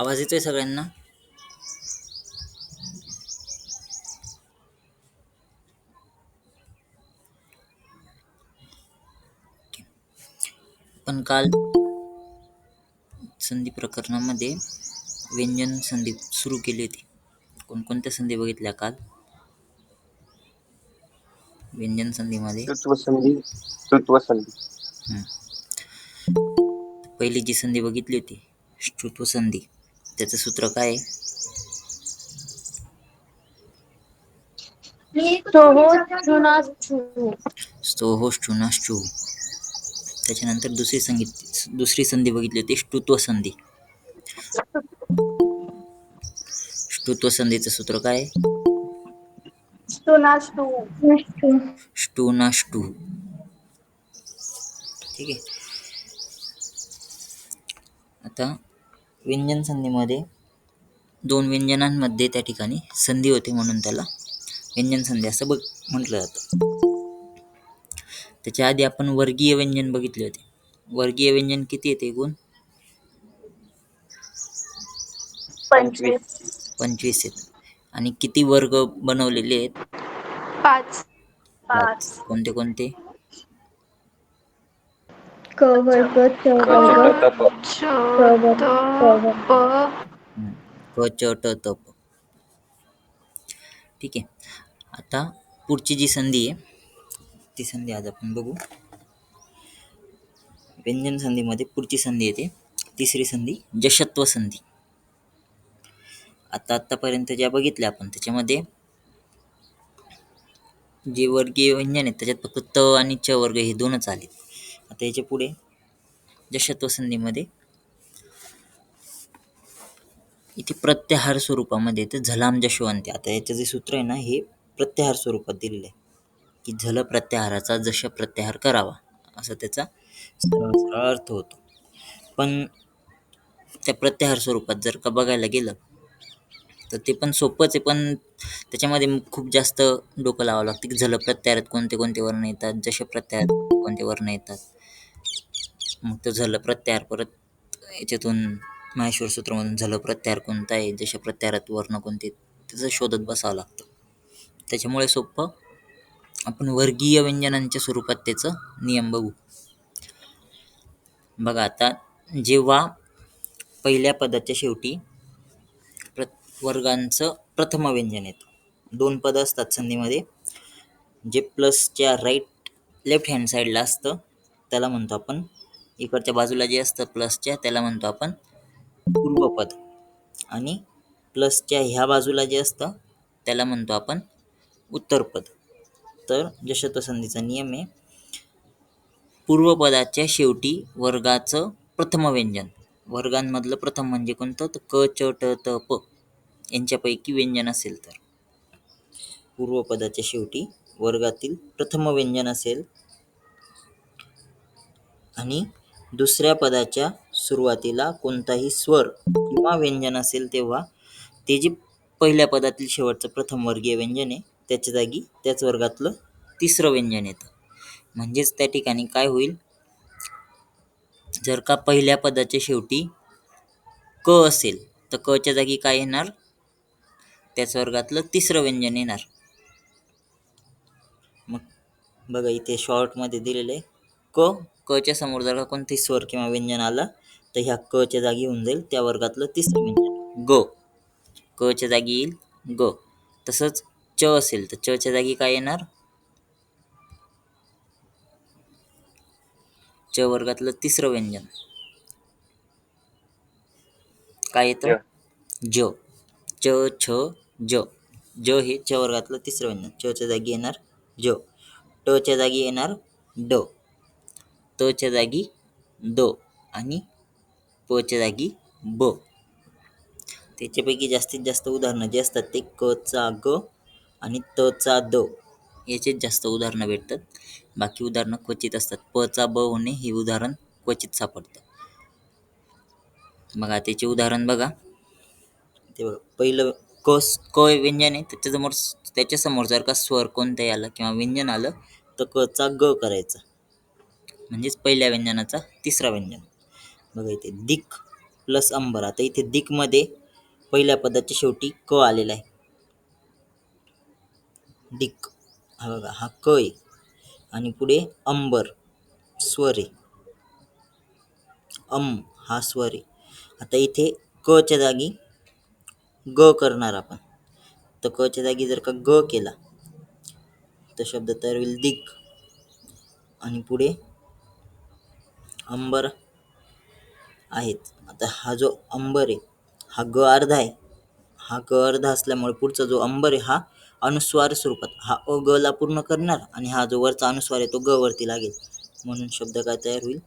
आवाज येतोय सगळ्यांना? पण काल संधी प्रकरणामध्ये व्यंजन संधी सुरू केली होती. कोणकोणत्या संधी बघितल्या काल व्यंजन संधीमध्ये? स्तुत्व संधी. पहिली जी संधी बघितली होती ष्टुत्व संधी, त्याचं सूत्र काय आहे? स्तोहोष्ठुनाश्चु. त्याच्यानंतर दुसरी संधी बघितली होती ष्टुत्व संधी. ष्टुत्व संधीचं सूत्र काय आहे? ष्टुनाष्टू. ठीक आहे. आता व्यंजन संधीमध्ये दोन व्यंजनांमध्ये त्या ठिकाणी संधी होते म्हणून त्याला व्यंजन संधी असं म्हटलं जातं. त्याच्या आधी आपण वर्गीय व्यंजन बघितले होते. वर्गीय व्यंजन किती येते एकूण? 25 आहेत. आणि किती वर्ग बनवलेले आहेत? 5. कोणते कोणते? क वर्ग, च वर्ग, च वर्ग, प. क च ट त प. ठीक आहे. आता पुढची जी संधी आहे ती संधी आज आपण बघू. व्यंजन संधीमध्ये पुढची संधी येते तिसरी संधी जशत्व संधी. आतापर्यंत ज्या बघितल्या आपण त्याच्यामध्ये जे वर्गीय व्यंजन आहेत त्याच्यात फक्त त आणि च वर्ग हे दोनच आले. आता याच्या पुढे जशत्व संधीमध्ये इथे प्रत्याहार स्वरूपामध्ये येते झलाम जशवंती. आता याचं जे सूत्र आहे ना हे प्रत्याहार स्वरूपात दिलेलं आहे की झल प्रत्याहाराचा जश प्रत्याहार करावा असा त्याचा सरळ अर्थ होतो. पण त्या प्रत्याहार स्वरूपात जर का बघायला गेलं तर ते पण सोपंच आहे, पण त्याच्यामध्ये खूप जास्त डोकं लावावं लागतं की झल प्रत्याहारात कोणते कोणते वर्ण येतात, जश प्रत्याहारात कोणते वर्ण येतात. मग तो झल प्रत्याहार परत याच्यातून माहेश्वर सूत्रामधून झल प्रत्याहार कोणता आहे, जश प्रत्याहारात वर्ण कोणते, त्याचं शोधत बसावं लागतं. त्याच्यामुळे सोपं आपण वर्गीय व्यंजनांच्या स्वरूपात त्याचं नियम बघू. बघा आता जेव्हा पहिल्या पदाच्या शेवटी वर्गांचं प्रथम व्यंजन येतं. 2 पद असतात संधीमध्ये. जे प्लसच्या लेफ्ट हँड साईडला असतं त्याला म्हणतो आपण, इकडच्या बाजूला जे असतं प्लसच्या त्याला म्हणतो आपण पूर्वपद, आणि प्लसच्या ह्या बाजूला जे असतं त्याला म्हणतो आपण उत्तरपद. तर जशत्व संधीचा नियम आहे पूर्वपदाच्या शेवटी वर्गाचं प्रथम व्यंजन. वर्गांमधलं प्रथम म्हणजे कोणतं? तर क च ट त प यांच्यापैकी व्यंजन असेल तर पूर्वपदाच्या शेवटी वर्गातील प्रथम व्यंजन असेल आणि दुसऱ्या पदाच्या सुरुवातीला कोणताही स्वर किंवा व्यंजन असेल तेव्हा ते जे पहिल्या पदातील शेवटचं प्रथम वर्गीय व्यंजन आहे त्याच्या जागी त्याच वर्गातलं तिसरं व्यंजन येतं. म्हणजेच त्या ठिकाणी काय होईल, जर का पहिल्या पदाच्या शेवटी क असेल तर क च्या जागी काय येणार? त्याच वर्गातलं तिसरं व्यंजन येणार. मग बघा इथे शॉर्टमध्ये दिलेलं आहे क च्या समोर जर का कोणतेही स्वर किंवा व्यंजन आलं तर ह्या क च्या जागी होऊन जाईल त्या वर्गातलं तिसरं व्यंजन ग. क च्या जागी येईल ग. तसंच च असेल तर च च्या जागी काय येणार? च वर्गातलं तिसरं व्यंजन काय येतं? ज. च छ ज. ज हे च वर्गातलं तिसरं व्यंजन. च च्या जागी येणार ज. ट च्या जागी येणार ड. त च्या जागी द आणि प च्या जागी ब. त्याच्यापैकी जास्तीत जास्त उदाहरणं जे असतात ते क चा ग आणि त चा द याचेच जास्त उदाहरणं भेटतात. बाकी उदाहरणं क्वचित असतात. प चा ब होणे हे उदाहरण क्वचित सापडतं. बघा त्याचे उदाहरण बघा. ते बघा पहिलं क व्यंजन आहे त्याच्यासमोर जर का स्वर कोणताही आला किंवा व्यंजन आलं तर क चा ग करायचा, म्हणजेच पहिल्या व्यंजनाचा तिसरा व्यंजन. बघा इथे दिक प्लस अंबर. आता इथे दिक मध्ये पहिल्या पदाच्या शेवटी क आलेला आहे. दिक, हा बघा हा क आहे आणि पुढे अंबर स्वर आहे. हा स्वर आहे. आता इथे क च्या जागी ग करणार आपण. तर क च्या जागी जर का ग केला तर शब्द तयार होईल दिक. आणि पुढे अंबर आहेत. आता हा जो अंबर आहे हा ग अर्धा आहे. हा ग अर्धा असल्यामुळे पुढचा जो अंबर आहे हा अनुस्वार स्वरूपात, हा अ ग ला पूर्ण करणार आणि हा जो वरचा अनुस्वार आहे तो ग वरती लागेल. म्हणून शब्द काय तयार होईल?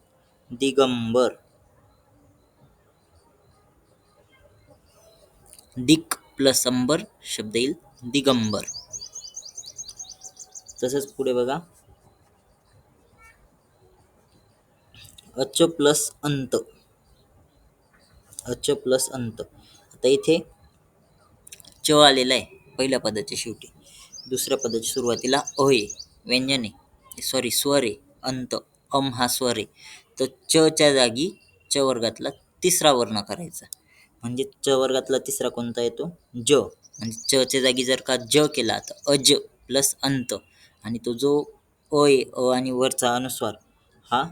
दिगंबर. दिक प्लस अंबर शब्द येईल दिगंबर. तसंच पुढे बघा, अच प्लस अंत. अच प्लस अंत. आता इथे च आलेला आहे पहिल्या पदाच्या शेवटी. दुसऱ्या पदाच्या सुरुवातीला अ आहे, व्यंजन आहे, सॉरी स्वर आहे, अंत हा स्वर आहे. तर च च्या जागी च वर्गातला तिसरा वर्ण करायचा. म्हणजे च वर्गातला तिसरा कोणता येतो? ज. म्हणजे च च्या जागी जर का ज केला तर अज प्लस अंत. आणि तो जो अ आहे, अ आणि वरचा अनुस्वार हा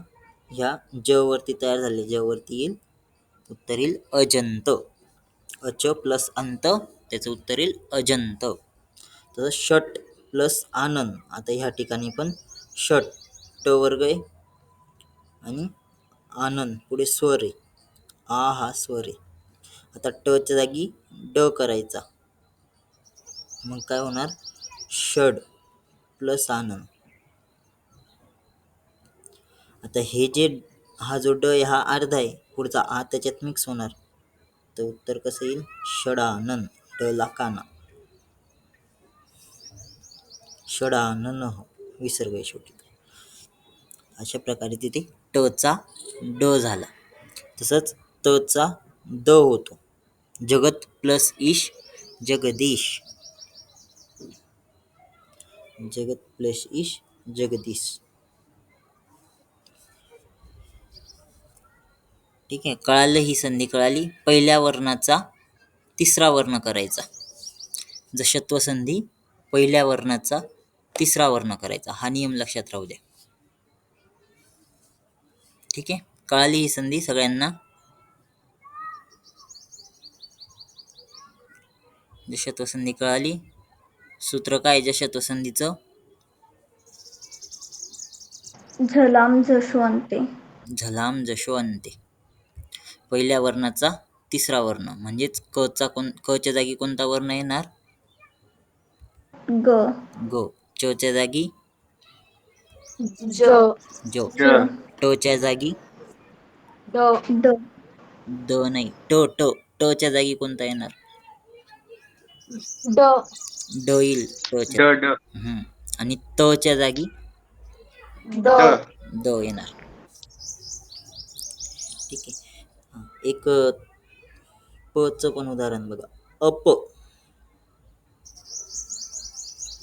ह्या ज वरती तयार झाले, ज वरती येईल, उत्तर येईल अजंत. अच प्लस अंत, त्याचं उत्तर येईल अजंत. तसं षट प्लस आनंद. आता ह्या ठिकाणी पण षट ट वर्ग आहे आणि आनंद पुढे स्वर आहे, हा स्वर आहे. आता ट च्या जागी ड करायचा. मग काय होणार? षड प्लस आनंद. आता हे जे हा जो ड आहे हा अर्धा आहे, पुढचा आ त्याच्यात मिक्स होणार. तर उत्तर कसं येईल? षडानन. ड ला काना. षडानन विसर्ग आहे शेवटी. अशा प्रकारे तिथे ट चा ड झाला. तसंच त चा द होतो. जगत प्लस ईश जगदीश. जगत प्लस ईश जगदीश. ठीक आहे, कळालं? ही संधी कळाली. पहिल्या वर्णाचा तिसरा वर्ण करायचा. जशत्व संधी पहिल्या वर्णाचा तिसरा वर्ण करायचा. हा नियम लक्षात राहू द्या. ठीक आहे, कळाली ही संधी सगळ्यांना? जशत्व संधी कळाली. सूत्र काय जशत्व संधीचं? झलाम जशवंते. झलाम जशवंते. पहिल्या वर्णाचा तिसरा वर्ण म्हणजेच क च्या जागी कोणता वर्ण येणार? ग. ग. च च्या जागी ज. जो. ज. ट च्या जागी ड. द नाही, ट च्या जागी कोणता येणार? ड. ड येईल ट च्या. ड ड आणि त च्या जागी द. द येणार. ठीक आहे. एक प च पण उदाहरण बघा. अप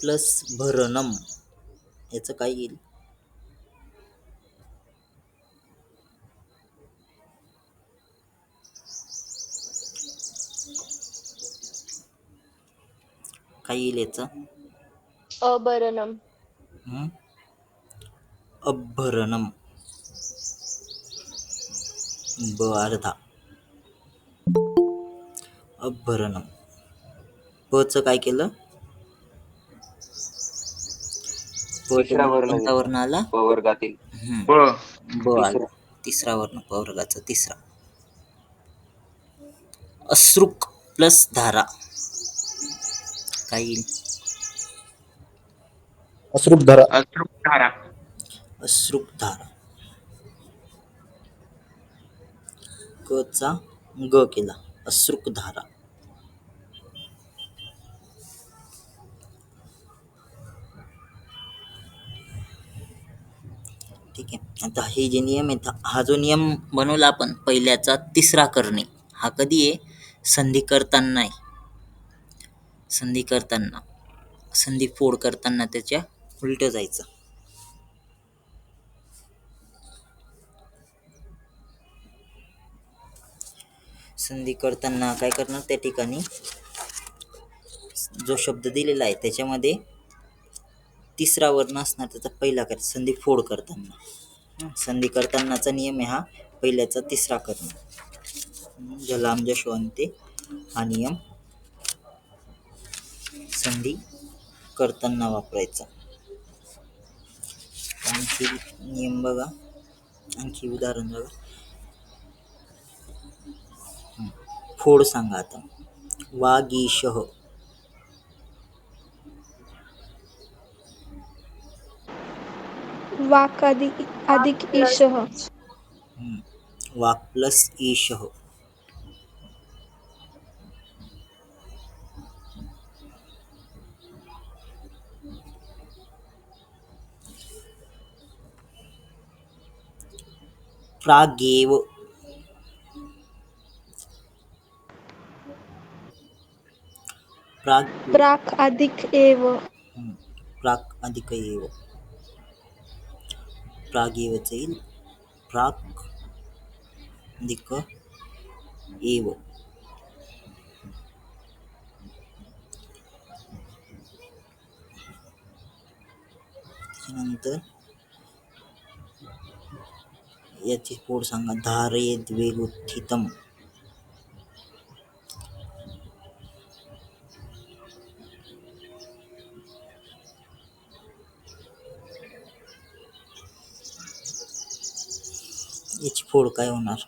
प्लस भरणम, याचं काय येईल? काय येईल याचं? अभरणम. अभरणम. ब अर्धा. अभरणम. प च काय केलं? प तिसरा वर्ण कोणता घेतला वर्ण आला? प वर्गातील ब तिसरा. आला. तिसरा वर्ण प वर्गाचा तिसरा. अश्रुक प्लस धारा काय येईल? अश्रुकधारा. अश्रुधारा. अश्रुक धारा. क चा ग केला, अश्रुक धारा. ठीक आहे. आता हे जे नियम आहेत, हा जो नियम बनवला आपण पहिल्याचा तिसरा करणे, हा कधी आहे? संधी करताना आहे. संधी करताना, संधी फोड करताना त्याच्या उलट जायचं. संधी करताना काय करणार, त्या ठिकाणी जो शब्द दिलेला आहे त्याच्यामध्ये तिसरा वर्ण असणार, त्याचा पहिला कर संधी फोड करताना. संधी करतानाचा नियम आहे हा पहिल्याचा तिसरा करणं. जलाम जशवंते हा नियम संधी करताना वापरायचा. आणखी नियम बघा, आणखी उदाहरण बघा. फोड सांगा आता. वागीशः. वाक अधिक ईशः. वाक प्लस ईशः. प्रागेव. प्राक अधिक एव. प्राक अधिक एव. प्रागेवच येईल प्राक अधिक एव. त्यानंतर याची फोड सांगा. धारयेद वेगोत्थितम. याची फोड काय होणार?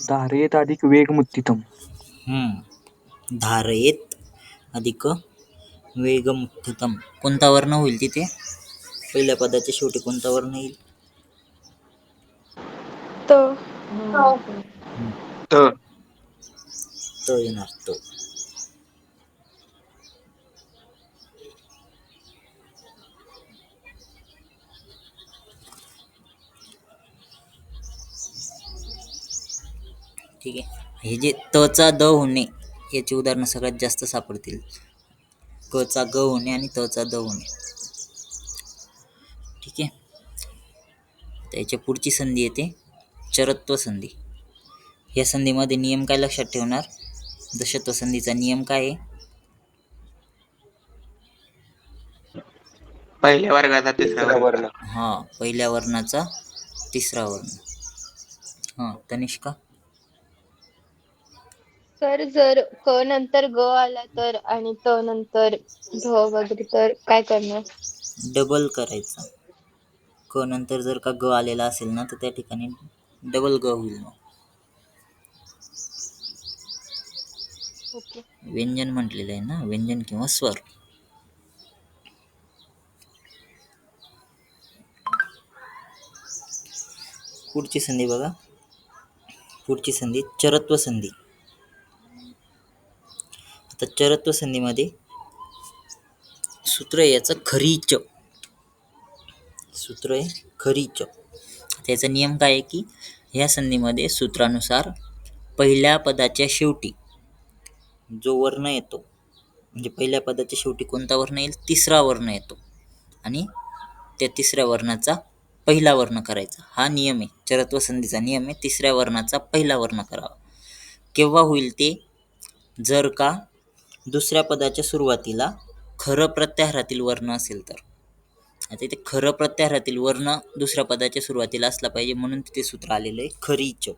धारयेत अधिक वेगमुत्थितम. धारयेत अधिक वेगमुत्थितम. कोणता वर्ण होईल तिथे? पहिल्या पदाच्या शेवटी कोणता वर्ण येईल? त. त. त येणार. त. ठीक आहे. हे जे त चा द होणे याची उदाहरणं सगळ्यात जास्त सापडतील. क चा ग होणे आणि त चा द होणे. ठीक आहे. त्याच्या पुढची संधी येते चरत्व संधी. या संधीमध्ये नियम काय लक्षात ठेवणार? दशत्व संधीचा नियम काय आहे? पहिल्या वर्गाचा तिसरा वर्ण. पहिल्या वर्णाचा तिसरा वर्ण. तनिष्का. सर जर क नंतर ग आला तर आणि त नंतर ध वगैरे तर काय करणार? डबल करायचा. क नंतर जर का ग आलेला असेल ना, तर त्या ठिकाणी डबल ग होईल. ओके. व्यंजन म्हटलेलं आहे ना, व्यंजन किंवा स्वर. पुढची संधी बघा. पुढची संधी चरत्व संधी. आता चरत्व संधीमध्ये सूत्र आहे याचं खरीच. सूत्र आहे खरीच. त्याचा नियम काय आहे की ह्या संधीमध्ये सूत्रानुसार पहिल्या पदाच्या शेवटी जो वर्ण येतो, म्हणजे पहिल्या पदाच्या शेवटी कोणता वर्ण येईल? तिसरा वर्ण येतो आणि त्या तिसऱ्या वर्णाचा पहिला वर्ण करायचा. हा नियम आहे चरत्व संधीचा नियम आहे. तिसऱ्या वर्णाचा पहिला वर्ण करावा. केव्हा होईल ते? जर का दुसऱ्या पदाच्या सुरुवातीला खरं प्रत्याहारातील वर्ण असेल तर. आता इथे खरं प्रत्याहारातील वर्ण दुसऱ्या पदाच्या सुरुवातीला असला पाहिजे, म्हणून तिथे सूत्र आलेलं आहे खरीच.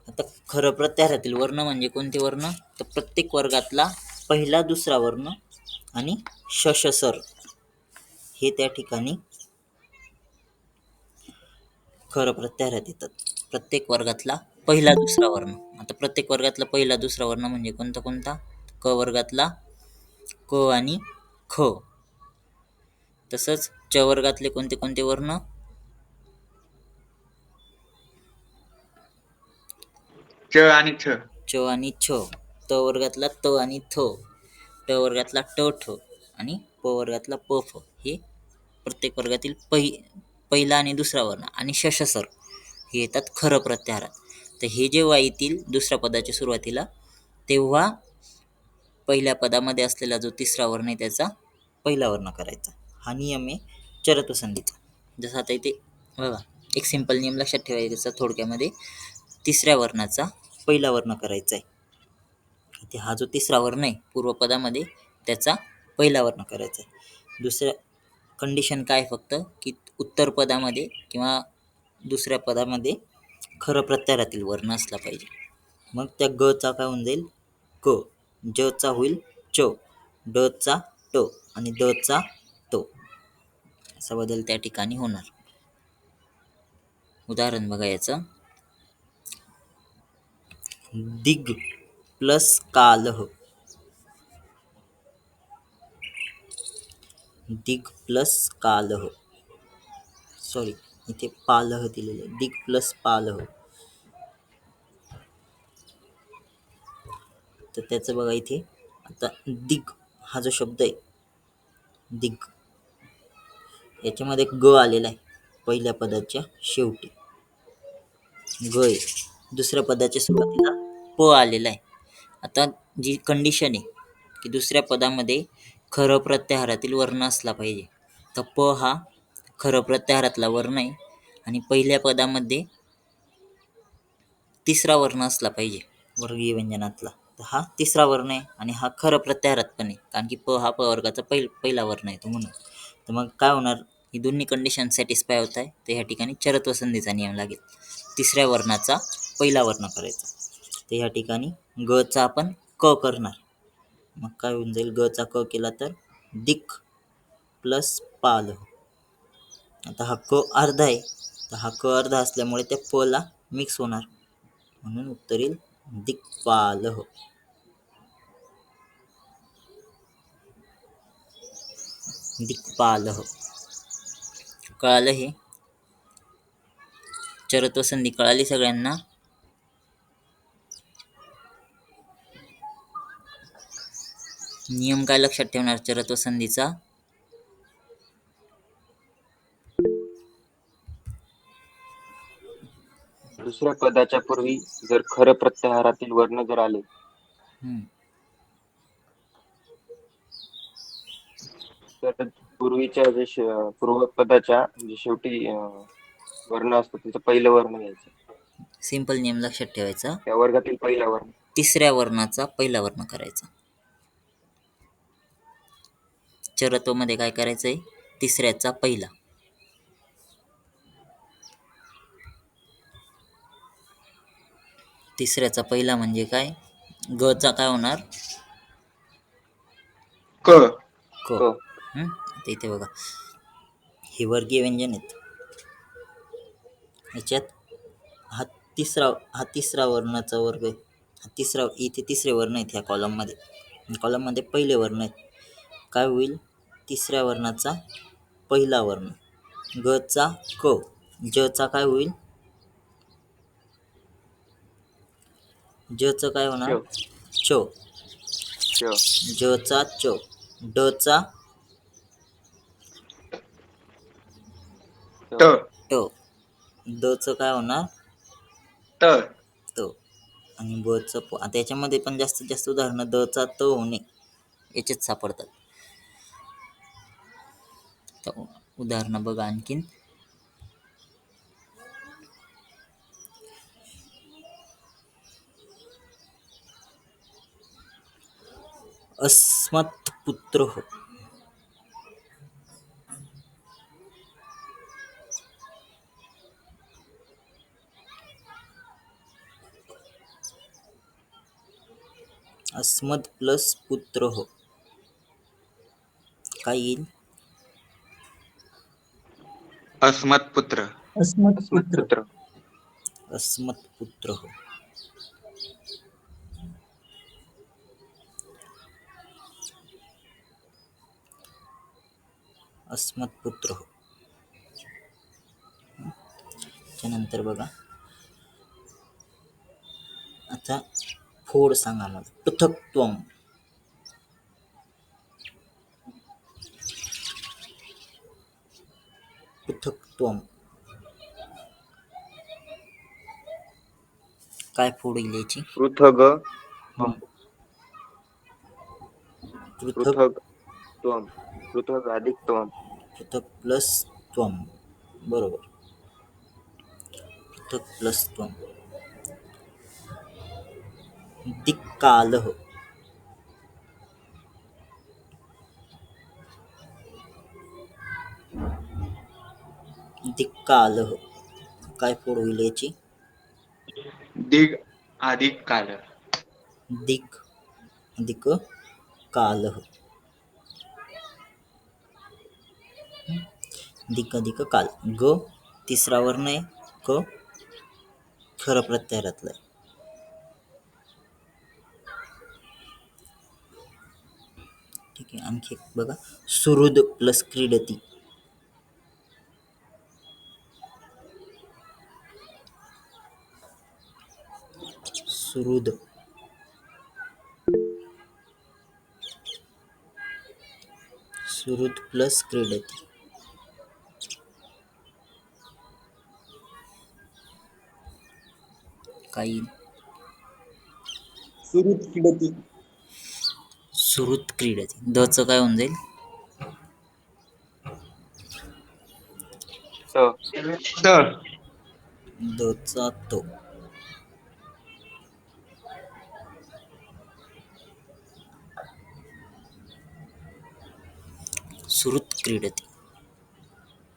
आता खरं प्रत्याहारातील वर्ण म्हणजे कोणते वर्ण? तर प्रत्येक वर्गातला पहिला दुसरा वर्ण आणि शशसर हे त्या ठिकाणी खरं प्रत्याहारात येतात. प्रत्येक वर्गातला पहिला दुसरा वर्ण. आता प्रत्येक वर्गातला पहिला दुसरा वर्ण म्हणजे कोणता कोणता? क वर्गातला क आणि ख. तसंच च वर्गातले कोणते कोणते वर्ण? च आणि छ. च आणि छ. त वर्गातला त आणि थ. ट वर्गातला ट ठ आणि प वर्गातला प फ. हे प्रत्येक वर्गातील पहिला आणि दुसरा वर्ण आणि शशसर हे येतात खरं प्रत्याहारात. तर हे जेव्हा येतील दुसऱ्या पदाच्या सुरुवातीला, तेव्हा पहिल्या पदामध्ये असलेला जो तिसरा वर्ण आहे त्याचा पहिला वर्ण करायचा. हा नियम आहे चरत्व संधीचा. जसं आता इथे बघा, एक सिंपल नियम लक्षात ठेवायचा थोडक्यामध्ये, तिसऱ्या वर्णाचा पहिला वर्ण करायचा आहे. इथे हा जो तिसरा वर्ण आहे पूर्वपदामध्ये, त्याचा पहिला वर्ण करायचा आहे. दुसऱ्या कंडिशन काय फक्त, की उत्तर पदामध्ये किंवा दुसऱ्या पदामध्ये खरं प्रत्यारातील वर्ण असला पाहिजे. मग त्या ग चा काय होऊन जाईल क, ज चा होईल च, ड चा ट आणि द चा त, असा बदल त्या ठिकाणी होणार. उदाहरण बघा याचं, दिग प्लस कालह, दिग प्लस कालह, सॉरी इथे पालह दिलेलं आहे, दिग प्लस पालह. तर त्याचं बघा इथे, आता दिग हा जो शब्द आहे दिग, याच्यामध्ये ग आलेला आहे पहिल्या पदाच्या शेवटी, ग आहे. दुसऱ्या पदाच्या सुरुवातीला प आलेला आहे. आता जी कंडिशन आहे की दुसऱ्या पदामध्ये खरं प्रत्याहारातील वर्ण असला पाहिजे, तर प हा खरं प्रत्याहारातला वर्ण आहे आणि पहिल्या पदामध्ये तिसरा वर्ण असला पाहिजे वर्गीय व्यंजनातला, तर हा तिसरा वर्ण आहे आणि हा खरं प्रत्याहारात पण आहे, कारण की प हा प वर्गाचा पहिला वर्ण आहे तो म्हणून. तर मग काय होणार, ही दोन्ही कंडिशन सॅटिस्फाय होत आहे, तर ह्या ठिकाणी चरत्व संधीचा नियम लागेल. तिसऱ्या वर्णाचा पहिला वर्ण करायचा, तर ह्या ठिकाणी ग चा आपण क करणार. मग काय होऊन जाईल, ग चा क केला तर दिक प्लस पाल. आता हा क अर्धा आहे, तर हा क अर्धा असल्यामुळे त्या प ला मिक्स होणार, म्हणून उत्तर येईल दिक्पालह. दिक्पालह. कळालं हे? चरत्व संधी कळाली सगळ्यांना? नियम काय लक्षात ठेवणार चरत्व संधीचा? दुसऱ्या पदाच्या पूर्वी जर खरं प्रत्याहारातील वर्ण जर आले तर पूर्वीच्या जे पूर्वपदाच्या जे शेवटी वर्ण असतो त्याचं पहिलं वर्ण घ्यायचं. सिंपल नियम लक्षात ठेवायचा, त्या वर्गातील पहिला वर्ण तिसऱ्या वर्णाचा पहिला वर्ण करायचा. चरत्व मध्ये काय करायचंय, तिसऱ्याचा पहिला. तिसऱ्याचा पहिला म्हणजे काय, ग चा काय होणार क. क. आता इथे बघा, हे वर्गीय व्यंजन आहेत, ह्याच्यात हा तिसरा वर्णाचा वर्ग आहे. इथे तिसरे वर्ण आहेत ह्या कॉलम मध्ये पहिले वर्ण आहेत. काय होईल, तिसऱ्या वर्णाचा पहिला वर्ण, ग चा क, ज चा काय होईल, ज च काय होणार च, ज चा च, ड चा ट. ट, द च काय होणार त. त, आणि ब च प. आता याच्यामध्ये पण जास्तीत जास्त उदाहरणं द चा त होणे याचेच सापडतात. तर उदाहरणं बघा आणखीन, अस्मत् पुत्र, अस्मद प्लस पुत्र काय येईल, अस्मत् पुत्र. अस्मत् पुत्र. अस्मत् पुत्र. अस्मत् पुत्र. त्यानंतर बघा, आता फोड सांगा मला, पृथक्त्वम. पृथक्त्वम काय फोड येईल याची, पृथग पृथक त्वम, पृथक अधिक त्वम. पृथक प्लस त्वम. बरोबर. पृथक प्लस त्वम. दिक्कालः. दिक्कालः. काय फोड होईल याची? दिग अधिक काल. दिक अधिक कालः. दिक अधिक काल. ग तिसरा वर्ण आहे. क खरं प्रत्याहारातलं आहे. ठीक आहे. आणखी एक बघा. सुहृद प्लस क्रीडती. सुहृद. सुहृद प्लस क्रीडती. काही सुहृद क्रीडती. सुहृद क्रीडती. दचं काय होऊन जाईल? त. त. दचा तो. सुहृद क्रीडती.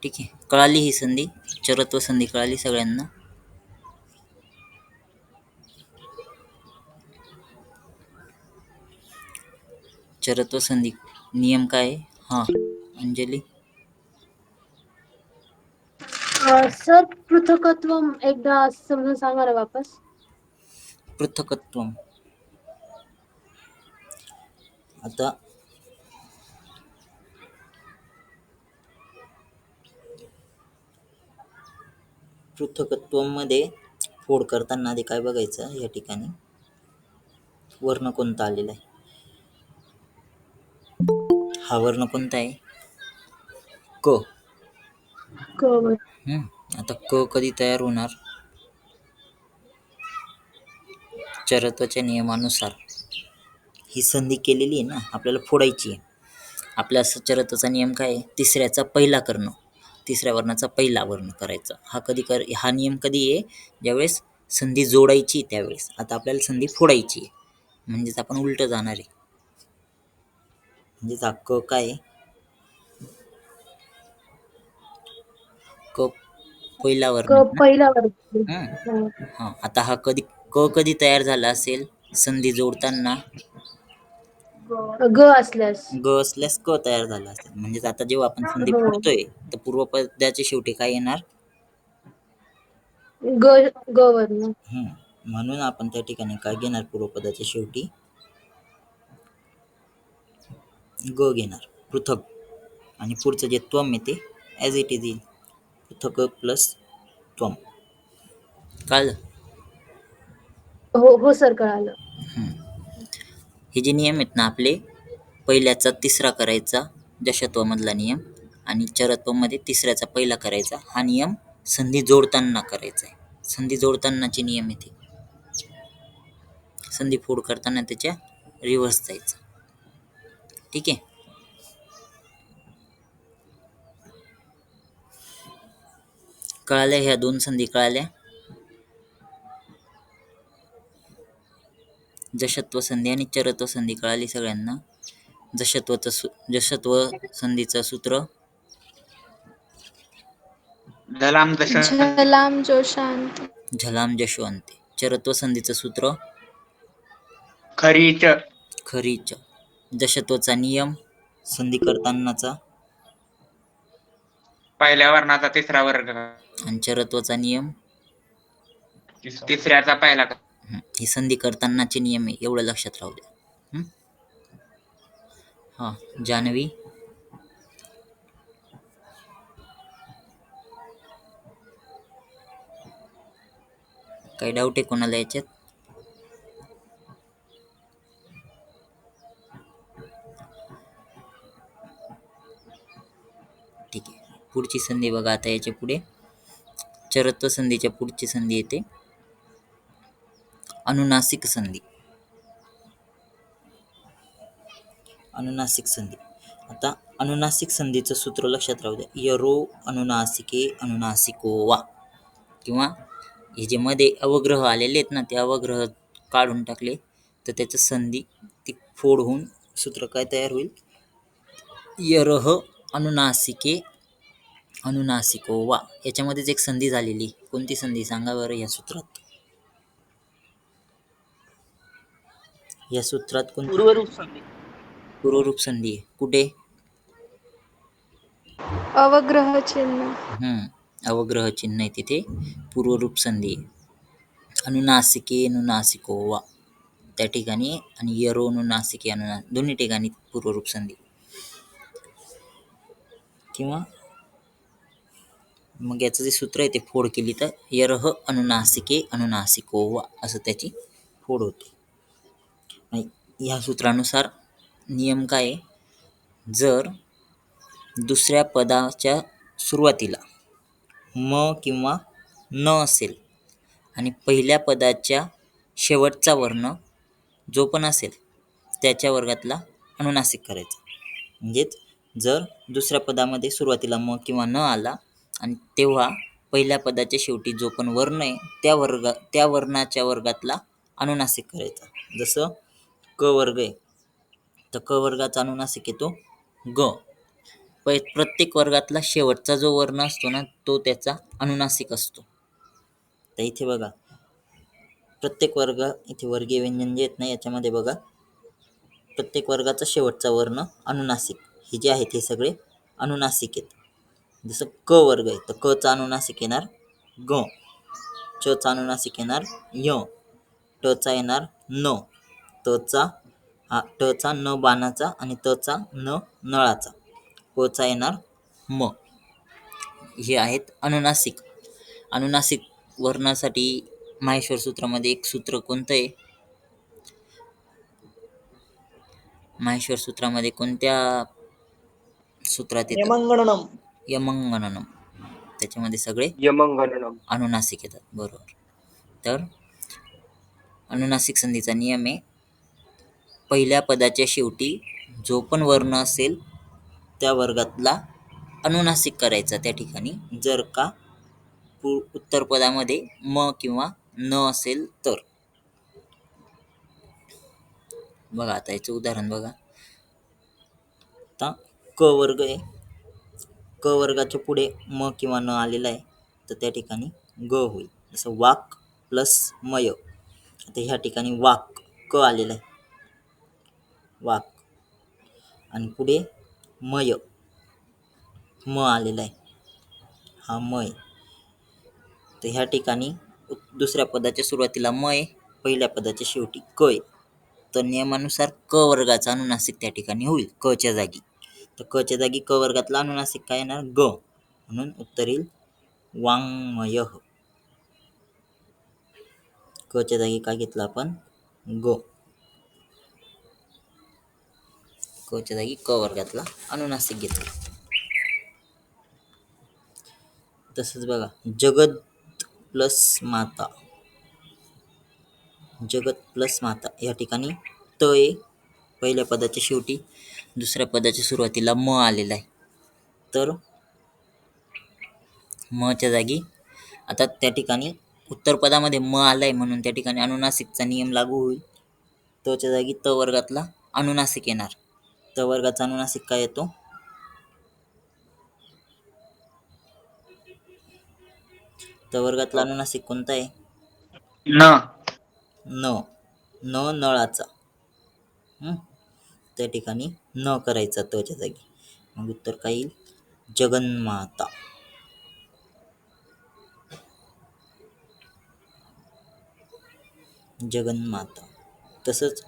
ठीक आहे. कळाली ही संधी. चरत्व संधी कळाली सगळ्यांना. चरत्व संधी नियम काय आहे? हा अंजली. सर पृथकत्व एकदा समजून सांगा ना वापस. पृथकत्व. आता पृथकत्वमध्ये फोड करताना आधी काय बघायचं? या ठिकाणी वर्ण कोणता आलेला आहे? हा वर्ण कोणता आहे? क. क. आता क कधी तयार होणार? चरत्वाच्या नियमानुसार ही संधी केलेली आहे ना, आपल्याला फोडायची आहे. आपल्या चरत्वाचा नियम काय आहे? तिसऱ्याचा पहिला करणं. तिसऱ्या वर्णाचा पहिला वर्ण करायचा. हा नियम कधी आहे? ज्यावेळेस संधी जोडायची त्यावेळेस. आता आपल्याला संधी फोडायची आहे, म्हणजेच आपण उलट जाणार आहे. म्हणजेच हा क काय आहे? क पहिला क वर्ण ना? पहिला वर्ग. हा. आता हा कधी तयार झाला असेल? संधी जोडताना ग असल्यास. ग असल्यास क तयार झाला असेल. म्हणजेच आता जेव्हा आपण संधी हो. फोडतोय तर पूर्वपदाच्या शेवटी काय येणार? ग ग वर्ण. म्हणून आपण त्या ठिकाणी काय घेणार? पूर्वपदाच्या शेवटी ग घेणार. पृथक. आणि पुढचं जे त्वम येते ॲज इट इज येईल. पृथक प्लस त्वम. कळलं? हो सर कळालं. हे जे नियम आहेत ना आपले, पहिल्याचा तिसरा करायचा जशत्वामधला नियम, आणि चरत्वमध्ये तिसऱ्याचा पहिला करायचा. हा नियम संधी जोडताना करायचा आहे. संधी जोडतानाचे नियम येते. संधी फोड करताना त्याच्या रिव्हर्स जायचं. ठीक आहे. कळाल्या? ह्या दोन संधी कळाल्या. जशत्व संधी आणि चरत्व संधी कळाली सगळ्यांना. जशत्व संधीचं सूत्र झलाम दश. झलाम जोशांत. झलाम जशवंते. चरत्व संधीचं सूत्र खरीच. खरीच. जशत्वचा नियम संधी करतानाचा, पहिल्या वर्णाचा तिसरा वर्ग. आणि चरत्वचा नियम तिसऱ्याचा पहिला. ही संधी करतानाचे नियम आहे, एवढं लक्षात राहू द्या. हा जान्हवी. काही डाऊट आहे कोणाला याच्यात? ठीक आहे. पुढची संधी बघा आता. याच्या पुढे चरत्व संधीच्या पुढची संधी येते अनुनासिक संधी. अनुनासिक संधी. आता अनुनासिक संधीचं सूत्र लक्षात राहू द्या. यरो अनुनासिके अनुनासिको वा. किंवा हे जे मध्ये अवग्रह आलेले आहेत ना, ते अवग्रह काढून टाकले तर त्याचं संधी ती फोड होऊन सूत्र काय तयार होईल? यरह अनुनासिके अनुनासिको वा. याच्यामध्येच एक संधी झालेली. कोणती संधी सांगा बरं या सूत्रात? या सूत्रात कोणती पूर्वरूप संधी आहे? कुठे? अवग्रह चिन्ह. अवग्रह चिन्ह आहे तिथे, पूर्वरूप संधी आहे. अनुनासिके अनुनासिको वा त्या ठिकाणी, आणि यरो अनुनासिके दोन्ही ठिकाणी पूर्वरूप संधी. किंवा मग याचं जे सूत्र आहे ते फोड केली तर यरह अनुनासिके अनुनासिको वा असं त्याची फोड होते. आणि ह्या सूत्रानुसार नियम काय आहे? जर दुसऱ्या पदाच्या सुरुवातीला म किंवा न असेल आणि पहिल्या पदाच्या शेवटचा वर्ण जो पण असेल त्याच्या वर्गातला अनुनासिक करायचा. म्हणजेच जर दुसऱ्या पदामध्ये सुरुवातीला म किंवा न आला आणि तेव्हा पहिल्या पदाच्या शेवटी जो पण वर्ण आहे त्या वर्णाच्या वर्गातला अनुनासिक करायचा. जसं क वर्ग आहे तर क वर्गाचा अनुनासिक येतो ग. प्रत्येक वर्गातला शेवटचा जो वर्ण असतो ना तो त्याचा अनुनासिक असतो. तर इथे बघा, प्रत्येक वर्ग, इथे वर्गीय व्यंजन जे आहेत ना याच्यामध्ये बघा, प्रत्येक वर्गाचा शेवटचा वर्ण अनुनासिक. हे जे आहेत हे सगळे अनुनासिक आहेत. जसं क वर्ग आहे तर क चा अनुनासिक येणार ग, च चा अनुनासिक येणार य, ट चा येणार न, ट चा न बाणाचा आणि त चा न नळाचा, प चा येणार म. हे आहेत अनुनासिक. अनुनासिक वर्णासाठी माहेश्वर सूत्रामध्ये एक सूत्र कोणतं आहे? माहेश्वर सूत्रामध्ये कोणत्या सूत्रात येतं? यमंगणनम. त्याच्यामध्ये सगळे यमंगणनम अनुनासिक येतात. बरोबर. तर अनुनासिक संधीचा नियम आहे, पहिल्या पदाच्या शेवटी जो पण वर्ण असेल त्या वर्गातला अनुनासिक करायचा त्या ठिकाणी, जर का उत्तर पदामध्ये म किंवा न असेल तर. बघा आता याचं उदाहरण बघा. आता क वर्ग आहे, क वर्गाच्या पुढे म किंवा न आलेला आहे तर त्या ठिकाणी ग होईल. जसं वाक प्लस मय. आता ह्या ठिकाणी वाक क आलेला आहे, वाक, आणि पुढे मय म आलेला आहे, हा मय. तर ह्या ठिकाणी दुसऱ्या पदाच्या सुरुवातीला म आहे, पहिल्या पदाच्या शेवटी क आहे. तर नियमानुसार क वर्गाचा अनुनासिक त्या ठिकाणी होईल क च्या जागी. तर क च्या जागी क वर्गातला अनुनासिक काय येणार? ग. म्हणून उत्तर येईल वाङ्मयः. क च्या जागी काय घेतलं आपण? ग. क च्या जागी क वर्गातला अनुनासिक घेतला. तसंच बघा, जगत प्लस माता. जगत प्लस माता या ठिकाणी त आहे पहिल्या पदाच्या शेवटी, दुसऱ्या पदाच्या सुरुवातीला म आलेला आहे. तर म च्या जागी, आता त्या ठिकाणी उत्तर पदामध्ये म आलाय म्हणून त्या ठिकाणी अनुनासिकचा नियम लागू होईल. त च्या जागी त वर्गातला अनुनासिक येणार. त वर्गाचा अनुनासिक काय येतो? त वर्गातला अनुनासिक कोणता आहे? न. न नळाचा. त्या ठिकाणी न करायचा त च्या जागी. मग उत्तर काय येईल? जगन्माता. जगन्माता. तसंच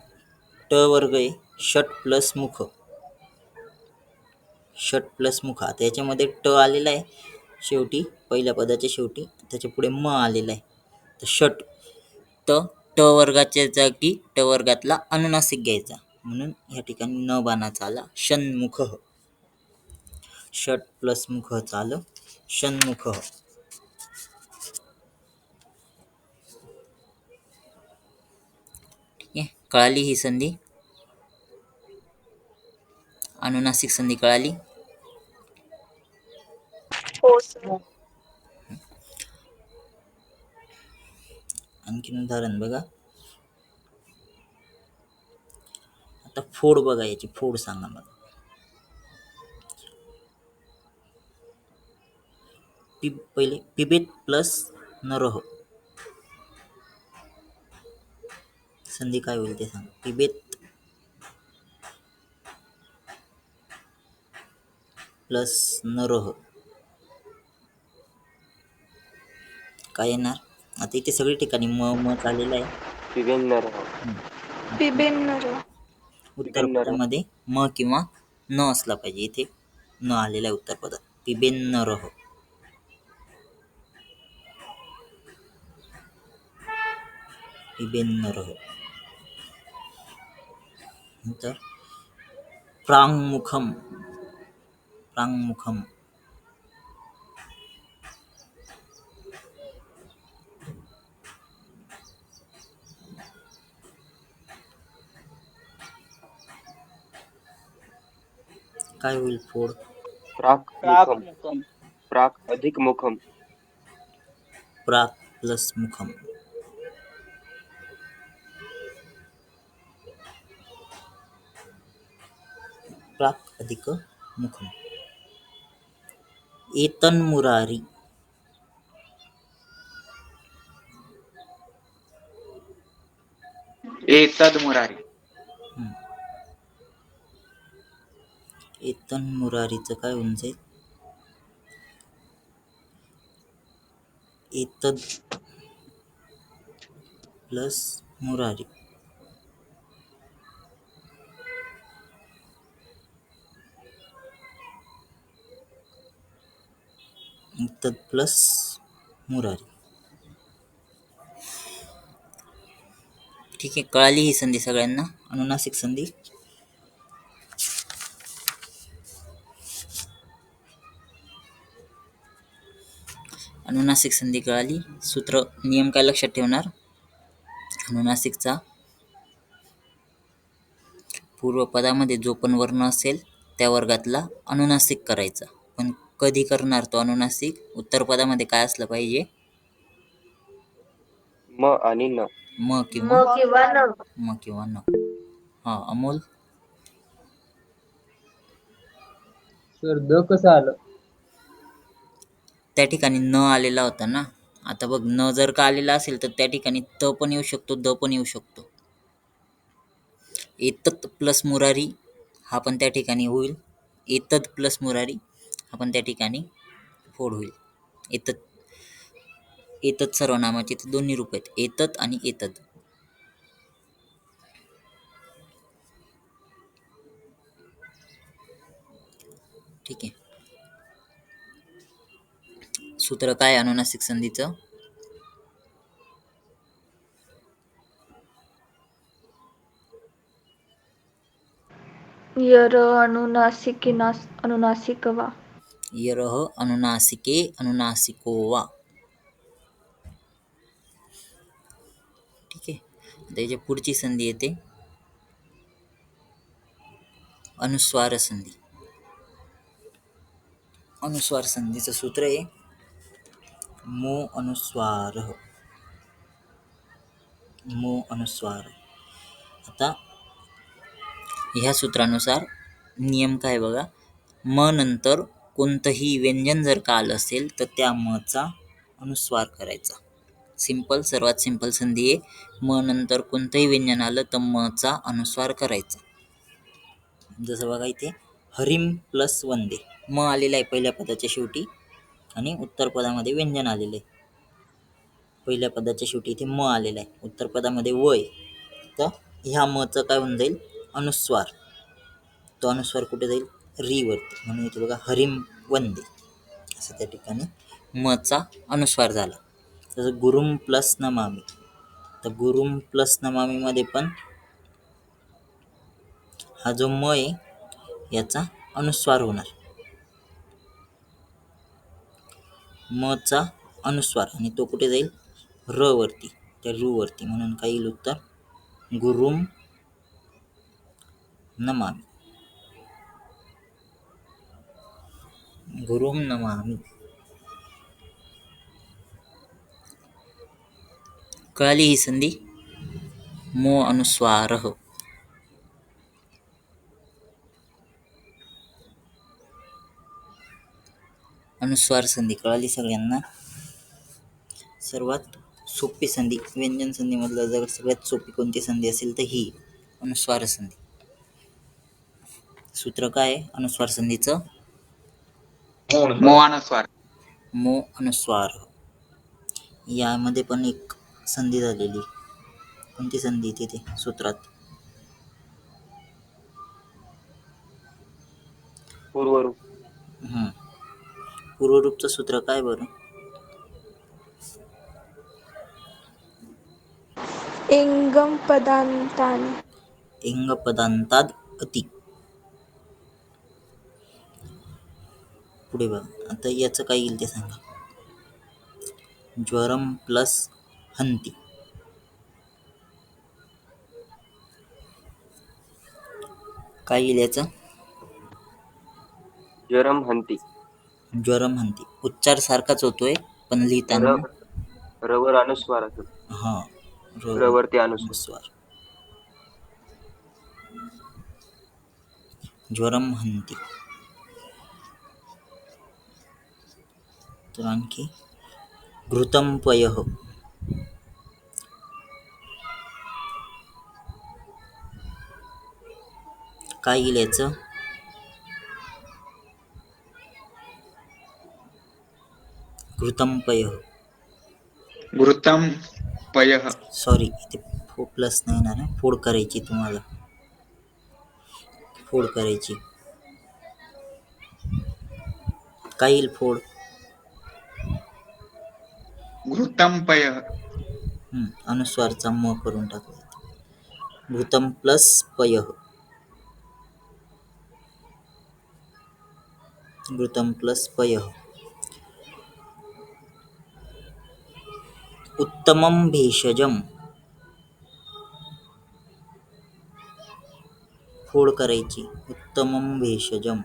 ट वर्ग आहे, षट प्लस मुख. षट प्लस मुख. आता याच्यामध्ये ट आलेला आहे शेवटी, पहिल्या पदाच्या शेवटी, त्याच्या पुढे म आलेला आहे. तर षट, ट वर्गाच्या जागी ट वर्गातला अनुनासिक घ्यायचा, म्हणून या ठिकाणी न बाणाचा आला षण्मुख. षट प्लस मुख आलं षण्मुख. ठीक आहे, कळाली ही संधी? अनुनासिक संधी कळाली? हो सर. आणखीन उदाहरण बघा. आता फोड बघा, याची फोड सांगा मला. पहिले पिबेत प्लस नरह, संधी काय होईल ते सांगा. पिबेत प्लस नरह काय येणार? आता इथे सगळी ठिकाणी म आलेला आहे. पिबेन्नर पिबेन्नर. उत्तर पदामध्ये म किंवा न असला पाहिजे. इथे न आलेला आहे उत्तर पदात. पिबेन्नरह. पिबेन्नरह. नंतर प्रांगमुखम. प्रांगमुखम. काय होईल फोड? प्राक मुखम. प्राक अधिक मुखम. प्राक प्लस मुखम. प्राक अधिक मुखम. एतन्मुरारी. एतद मुरारी. एतन्मुरारीचं काय होऊन जाईल? एतद प्लस मुरारी. एतद प्लस मुरारी. ठीक आहे, कळाली ही संधी सगळ्यांना, अनुनासिक संधी. अनुनासिक संधी कळाली. सूत्र नियम काय लक्षात ठेवणार? अनुनासिकचा पूर्वपदामध्ये जो पण वर्ण असेल त्या वर्गातला अनुनासिक करायचा. पण कधी करणार तो अनुनासिक? उत्तर पदामध्ये काय असलं पाहिजे? म आणि न. म किंवा न. म किंवा न. हा, अमोल. सर द कसं आलं? त्या ठिकाणी न आलेला होता ना. आता बघ, न जर का आलेला असेल तर त्या ठिकाणी त पण येऊ शकतो, द पण येऊ शकतो. एतत प्लस मुरारी हा पण त्या ठिकाणी होईल. एतद प्लस मुरारी हा पण त्या ठिकाणी फोड होईल. एतत एतत सर्वनामाचे ते दोन्ही रूप आहेत, एतत आणि एतद. ठीक आहे. सूत्र काय अनुनासिक संधीचं? यर अनुनासिकिनास अनुनासिकवा. यरह अनुनासिके अनुनासिको वा. ठीक आहे. आता याच्या पुढची संधी येते अनुस्वार संधी. अनुस्वार संधीचं सूत्र आहे मो अनुस्वार. मो अनुस्वार. आता ह्या सूत्रानुसार नियम काय बघा. म नंतर कोणतंही व्यंजन जर का आलं असेल तर त्या मचा अनुस्वार करायचा. सिंपल, सर्वात सिंपल संधी आहे. म नंतर कोणतंही व्यंजन आलं तर मचा अनुस्वार करायचा. जसं बघा इथे हरिम प्लस वंदे. म आलेला आहे पहिल्या पदाच्या शेवटी आणि उत्तर पदामध्ये व्यंजन आलेलं आहे. पहिल्या पदाच्या शेवटी इथे म आलेला आहे, उत्तर पदामध्ये वय. तर ह्या मचं काय होऊन जाईल? अनुस्वार. तो अनुस्वार कुठे जाईल? री वरती. म्हणून इथे बघा हरिम वंदे असं त्या ठिकाणी मचा अनुस्वार झाला. तसं गुरुम प्लस नमामी. तर गुरुम प्लस नमामी मध्ये पण हा जो म आहे याचा अनुस्वार होणार. मचा अनुस्वार आणि तो कुठे जाईल? र वरती, त्या रू वरती. म्हणून काय येईल उत्तर? गुरुम नमामी. गुरुं नमामि. कळाली ही संधी? मो अनुस्वारः. अनुस्वार संधी कळाली सगळ्यांना? सर्वात सोपी संधी, व्यंजन संधीमधलं जर सगळ्यात सोपी कोणती संधी असेल तर ही अनुस्वार संधी. सूत्र काय आहे अनुस्वार संधीचं? मो अनुस्वार. मो अनुस्वार. यामध्ये पण एक संधी झालेली. कोणती संधी तिथे सूत्रात? पूर्वरूप. पूर्वरूपचं सूत्र काय बरं? एंगम पदांतान. एंग पदांताद अति. पुढे बघा आता याचं काय येईल ते सांगा. ज्वरम प्लस हंती. काय येईल याचं? ज्वरम हंती. ज्वरम हंती. उच्चार सारखाच होतोय पण लिहिताना रवर अनुस्वार असतो. हा रवरती अनुस्वार. अनुस्वार. ज्वरम हंती. तर आणखी घृतं पयः. काय येईल याचं? घृतं पयः. घृतम पयः. सॉरी इथे प्लस नाही येणार आहे. फोड करायची तुम्हाला. फोड करायची. काय येईल फोड? घृतम पयः. अनुस्वारचा म करून टाकला. घृतम प्लस पयः. घृतम प्लस पयः. उत्तमं भेषजम. फोड करायची. उत्तमं भेषजम.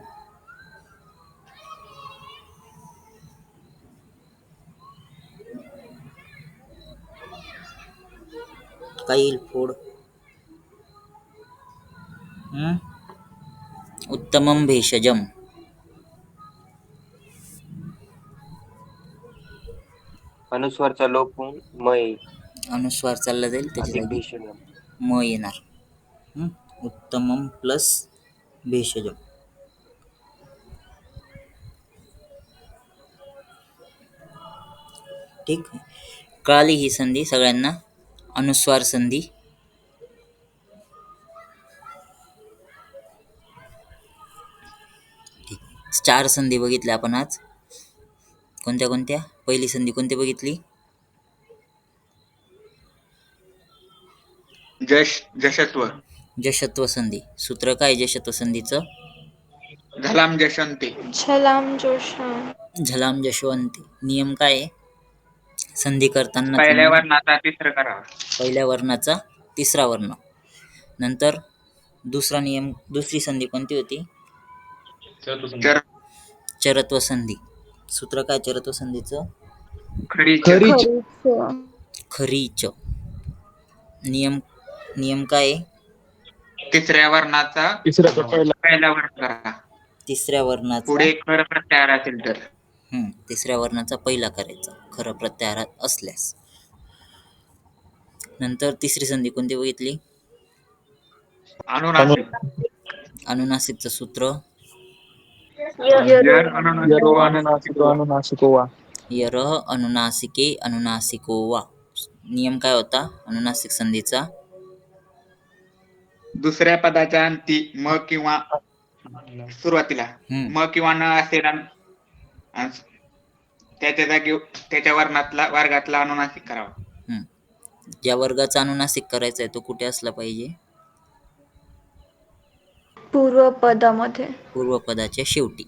काय येईल फोड? उत्तमं भेषजम. अनुस्वारचा लोप होऊन म येईल. अनुस्वार चालला जाईल त्याच्या अधिक जागी भेषजम. म येणार. उत्तमं प्लस भेषजम. ठीक आहे. कळाली ही संधी सगळ्यांना? अनुस्वार संधी. ठीक. 4 संधी बघितल्या आपण आज. कोणत्या कोणत्या? पहिली संधी कोणती बघितली? जशत्व. जशत्व संधी. सूत्र काय जशत्व संधीचं? झलाम जशंती. झलाम जोशान. झलाम जशवंती. नियम काय आहे? संधी करताना पहिल्या वर्णाचा तिसरं करावा. पहिल्या वर्णाचा तिसरा वर्ण. नंतर दुसरा नियम, दुसरी संधी कोणती होती? चरत्व संधी. सूत्र काय चरत्व संधीचं? खरीच. नियम काय आहे? तिसऱ्या वर्णाचा पहिला वर्ण करा. तिसऱ्या वर्णाचा पुढे खर प्रत्याहार असेल तर. तिसऱ्या वर्णाचा पहिला करायचा खरं प्रत्याहारात असल्यास. नंतर तिसरी संधी कोणती बघितली? अनुनासिक. अनुनासिकचं सूत्र यरः अनुनासिके अनुनासिको वा. नियम काय होता अनुनासिक संधीचा? दुसऱ्या पदाच्या अंती म किंवा सुरुवातीला म किंवा न असेल आणि त्याच्या जागी त्याच्या वर्गातला अनुनासिक करावा. ज्या वर्गाचा अनुनासिक करायचा आहे तो कुठे असला पाहिजे? पूर्वपदामध्ये. पूर्वपदाच्या शेवटी.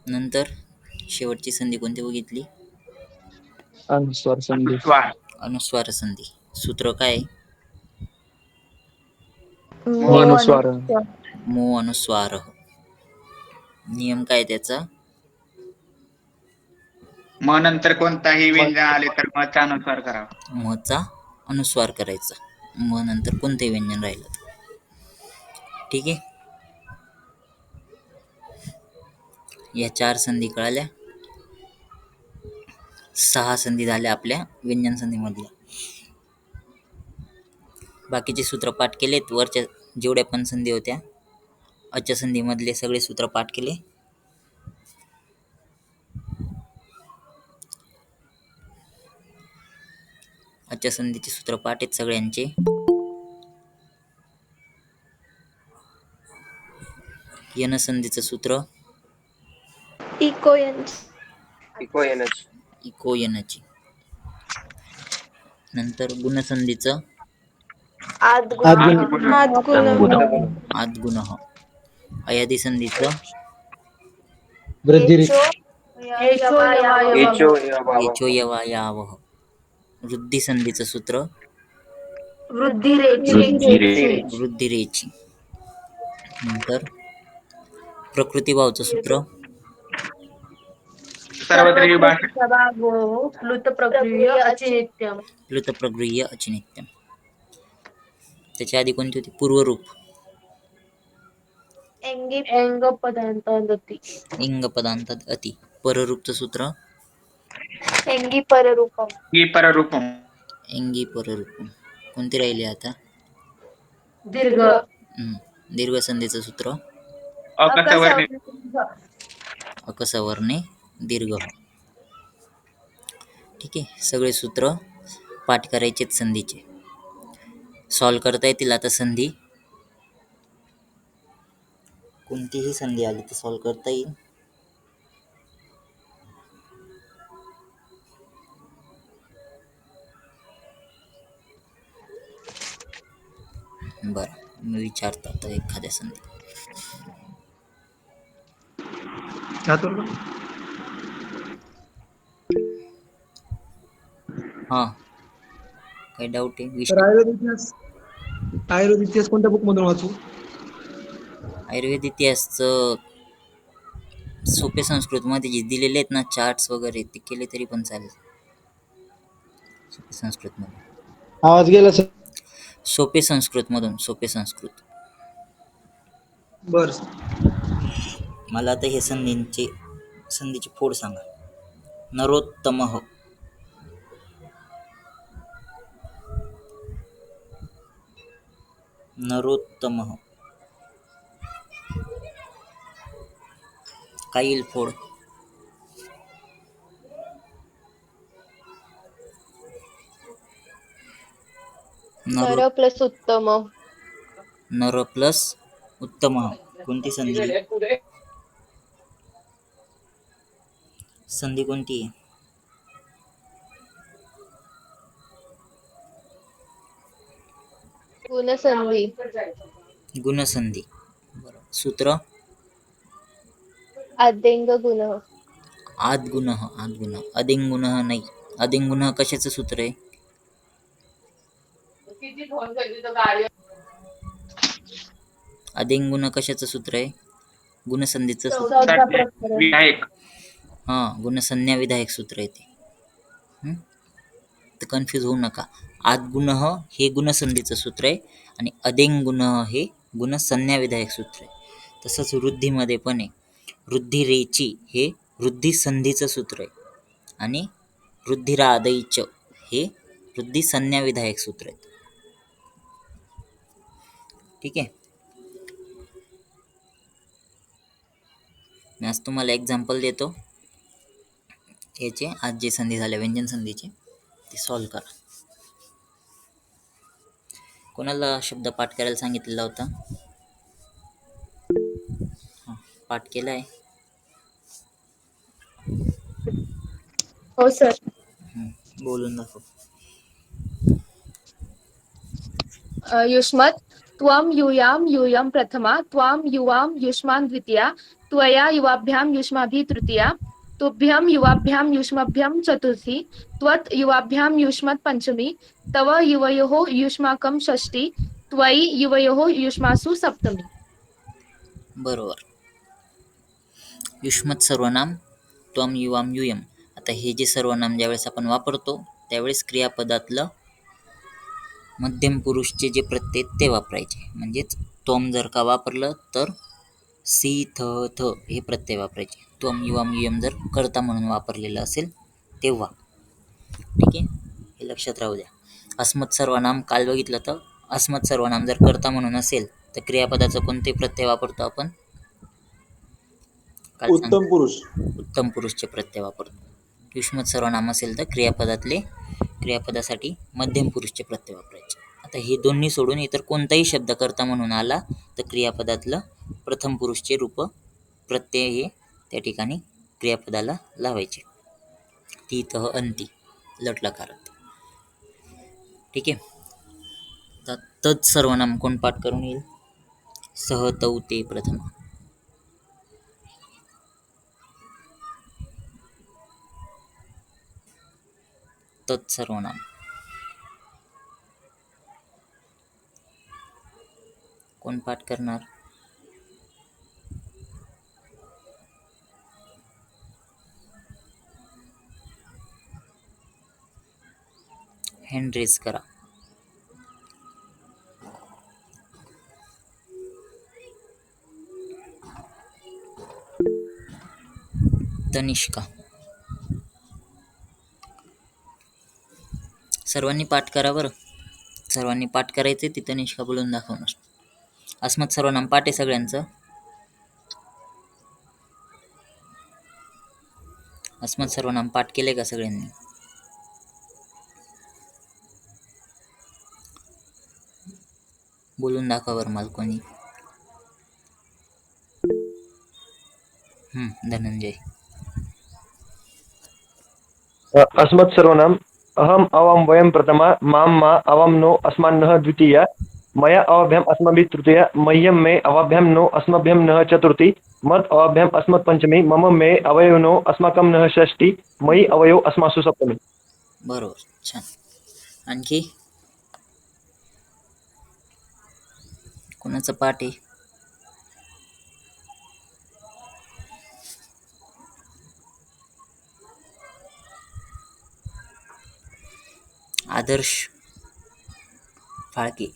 नंतर शेवटची संधी कोणती बघितली? अनुस्वार संधी. अनुस्वार संधी. सूत्र काय? मो अनुस्वार. मो अनुस्वारः. नियम काय त्याचा? म नंतर कोणताही व्यंजन आले तर मचा अनुस्वार करावा. मचा अनुस्वार करायचा. म नंतर कोणते व्यंजन राहिलं तर. ठीक आहे. या 4 संधी कळाल्या. 6 संधी झाल्या आपल्या व्यंजन संधीमधल्या. बाकीचे सूत्र पाठ केलेत. वरच्या जेवढ्या पण संधी होत्या अच्या संधीमधले सगळे सूत्र पाठ केले. अच्या संधीचे सूत्र पाठ आहेत सगळ्यांचे. यन संधीचं सूत्र इको एन इको एनच इको यनची. नंतर गुणसंधीचं आद गुण आद गुण. अयादी संधीचं एचो या एचो यवायावह. वृद्धी संधीचं सूत्र वृद्धिरेची. नंतर प्रकृतिभावचं सूत्र सर्वत्र भाषा प्लुतप्रगृह्य अचिनित्यम. त्याच्या आधी कोणती होती? पूर्वरूप अंग पदांतांती इंग पदांतात अति. पररूपचं सूत्र एंगी पररूपम ही पररूपम. एंगी पररूपम. कोणती राहिली आता? दीर्घ दीर्घ संधीचं सूत्र अकसवर्णी अकसवर्णे दीर्घ. ठीक आहे. सगळे सूत्र पाठ करायचेत संधीचे. सॉल्व करता येतील आता संधी. कोणतीही संधी आली तर सॉल्व करता येईल. बरं, मी विचारतो आता एखाद्या संधी. हा, काही डाऊट आहे? आयुर्वेद इतिहास कोणत्या बुक मधून वाचू? आयुर्वेद इतिहासचं सोपे संस्कृतमध्ये जे दिलेले आहेत ना चार्ट्स वगैरे, ते केले तरी पण चालेल. सोपे संस्कृतमध्ये आवाज गेला सर. सोपे संस्कृतमधून सोपे संस्कृत. बर. मला आता हे संधीची फोड सांगा. नरोत्तमः नरोत्तमः काय येईल फोड? नर प्लस उत्तम नर प्लस उत्तम. कोणती संधी? संधी कोणती आहे? गुणसंधी गुणसंधी. बरोबर. सूत्र आद्यंग गुण आद्गुण. अधिंगुण नाही. अधिंगुण कशाचं सूत्र आहे? अधिंगुण कशाचं सूत्र आहे? गुणसंधीचं सूत्र. विधायक. गुणसंज्ञा विधायक सूत्र आहे ते. तर कन्फ्यूज होऊ नका. आद्गुण हे गुणसंधीचं सूत्र आहे आणि अधिंगुण हे गुणसंज्ञा विधायक सूत्र आहे. तसंच वृद्धीमध्ये पण आहे. वृद्धिरेची हे वृद्धिसंधीचं सूत्र आहे आणि वृद्धिरादैच हे वृद्धिसंज्ञा विधायक सूत्र आहे. ठीक आहे. मी आज तुम्हाला एक्झाम्पल देतो याचे. आज जे संधी झाल्या व्यंजन संधीचे ते सॉल्व करा. कोणाला शब्द पाठ करायला सांगितलेला होता? पाठ केलाय? हो सर. बोलून दाखव. युष्मत् त्वं यूयां यूयं प्रथमा त्वां युवां युष्मान् द्वितीया त्वया युवाभ्यां युष्माभिः तृतीया तुभ्यं युवाभ्यां युष्मभ्यं चतुर्थी त्वत् युवाभ्यां युष्मत् पंचमी तव युवयोः युष्माकं षष्ठी त्वयि युवयोः युष्मासु सप्तमी. बरोबर. युष्मत सर्वनाम त्वम युवाम युयम. आता हे जे सर्वनाम ज्यावेळेस आपण वापरतो त्यावेळेस क्रियापदातलं मध्यम पुरुषचे जे प्रत्यय ते वापरायचे. म्हणजेच त्वम जर का वापरलं तर सी थ थ हे प्रत्यय वापरायचे. त्वम युवाम युयम जर कर्ता म्हणून वापरलेलं असेल तेव्हा. ठीक आहे, हे लक्षात राहू द्या. अस्मत् सर्वनाम काल बघितलं तर अस्मत् सर्वनाम जर कर्ता म्हणून असेल तर क्रियापदाचं कोणते प्रत्यय वापरतो आपण? काल उत्तम पुरुष. उत्तम पुरुषचे प्रत्यय वापरतो. युष्मत सर्वनाम असेल तर क्रियापदासाठी मध्यम पुरुषचे प्रत्यय वापरायचे. आता हे दोन्ही सोडून इतर कोणताही शब्द कर्ता म्हणून आला तर क्रियापदातलं प्रथम पुरुषचे रूप प्रत्यय हे त्या ठिकाणी क्रियापदाला लावायचे. ती तह अंती लटलकारात. ठीक आहे. आता तत् सर्वनाम कोण पाठ करून येईल? सह तौ ते प्रथमा. तत् सर्वनाम कोण पाठ करणार? हँड रेज करा. तनिष्का. सर्वांनी पाठ करा बरं. सर्वांनी पाठ करायचे. ती तनिष्का बोलून दाखवणार. अस्मत् सर्वनाम पाठ आहे सगळ्यांचं. अस्मत् सर्वनाम पाठ केले का सगळ्यांनी? बोलून दाखवा बरं मला कोणी. धनंजय. अस्मत् सर्वनाम अहम अवम वयम प्रथमा माम मा अवम नो अस्मान्नः द्वितीया मया अवाभ्याम अस्मभिः तृतीया मह्यम मे अवाभ्याम नो अस्मभ्यम नः चतुर्थी मत अवाभ्याम अस्मत् पंचमी मम मे अवयो नो अस्माकं नः षष्ठी मयि अवयो अस्मासु सप्तमी. बरोबर, छान. आणखी कोणाचं पाठ आहे? आदर्श फाळके.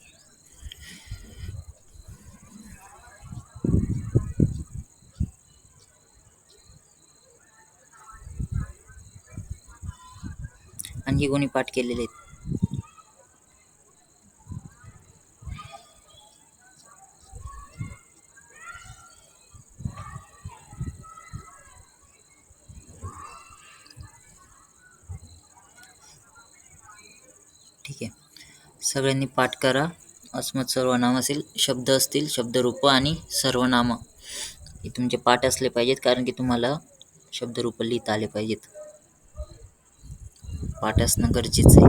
आणखी कोणी पाठ केलेले आहेत? ठीक आहे, सगळ्यांनी पाठ करा. अस्मत् सर्वनाम असेल, शब्द असतील, शब्दरूप आणि सर्वनाम हे तुमचे पाठ असले पाहिजेत, कारण की तुम्हाला शब्दरूप लिहिता आले पाहिजेत. पाठ असणं गरजेचं आहे.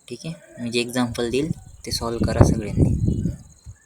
ठीक आहे, मी जे एक्झाम्पल देईल ते सॉल्व करा सगळ्यांनी.